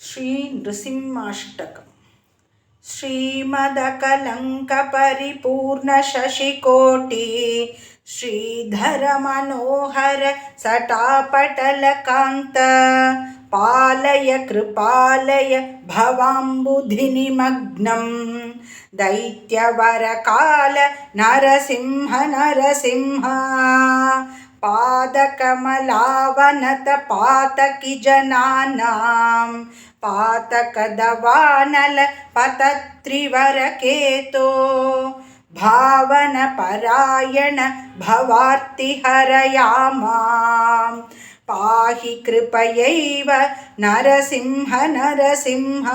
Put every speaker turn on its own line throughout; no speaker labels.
श्री नृसिंहाष्टकम्। श्रीमदकलङ्कपरिपूर्णशशिकोटि श्रीधर मनोहर सटापटलकान्त पालय कृपालय भवाम्बुधिनिमग्नं दैत्यवरकाल नरसिंह नरसिंह पादकमलावनत पातकिजनानां पातकदवानल पतत्रिवरकेतो भावनपरायण भवार्तिहरयामां पाहि कृपयैव नरसिंह नरसिंह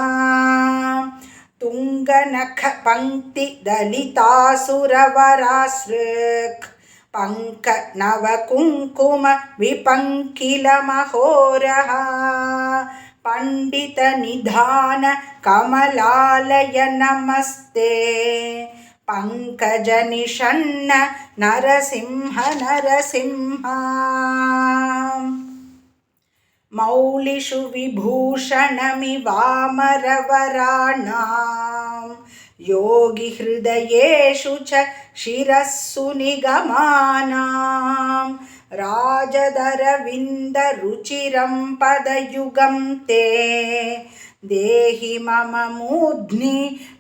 तुङ्गनखपङ्क्तिदलितासुरवरासृक् पङ्कनवकुङ्कुम विपङ्किलमहोरः पण्डितनिधान कमलालय नमस्ते पङ्कजनिषण्ण नरसिंह नरसिंह मौलिषु विभूषणमिवामरवराणां योगिहृदयेषु च शिरस्सु निगमानां राजदरविन्दरुचिरं पदयुगं ते देहि मम मूर्ध्नि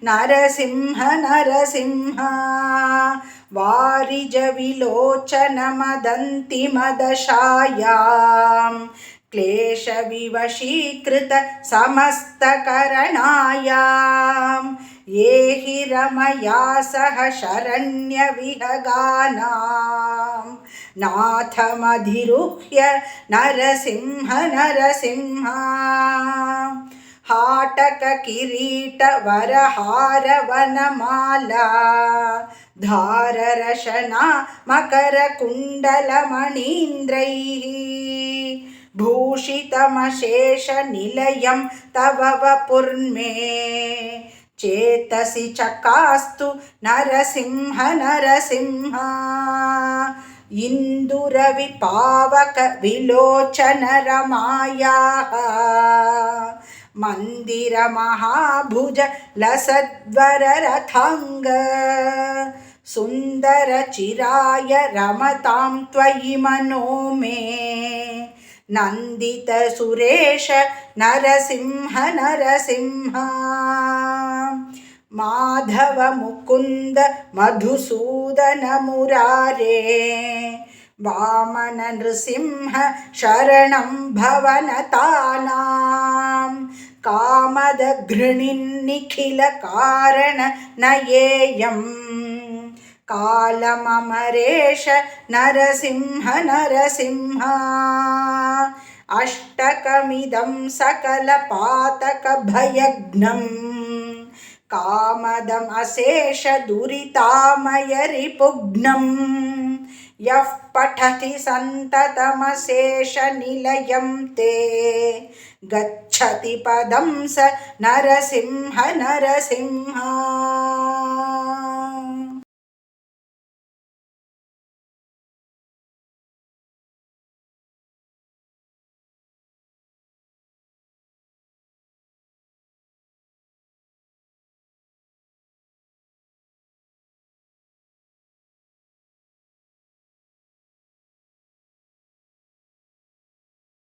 नरसिंह नरसिंह वारिजविलोचनमदन्तिमदशायां क्लेशविवशीकृत समस्तकरणायां ये हि रमया सह शरण्यविहगानां नाथमधिरुह्य नरसिंह नरसिंह हाटककिरीटवरहारवनमाला धाररशना मकरकुण्डलमणीन्द्रैः भूषितमशेषनिलयं तव वपुर्मे चेतसि चकास्तु नरसिंह नरसिंह इन्दुरविपावक विलोचन रमायाः मन्दिरमहाभुज लसद्वररथाङ्ग सुन्दरचिराय रमतां त्वयि मनो मे नन्दितसुरेश नरसिंह नरसिंह माधव मुकुन्द मधुसूदन मुरारे वामन नृसिंह शरणं भवनतानां कामदघृणिन्निखिलकारण नयेयं कालममरेश नरसिंह नरसिंह अष्टकमिदं सकलपातकभयघ्नं कामदमशेष दुरितामयरिपुघ्नं यः पठति सन्ततमशेषनिलयं ते गच्छति पदं स नरसिंह नरसिंह।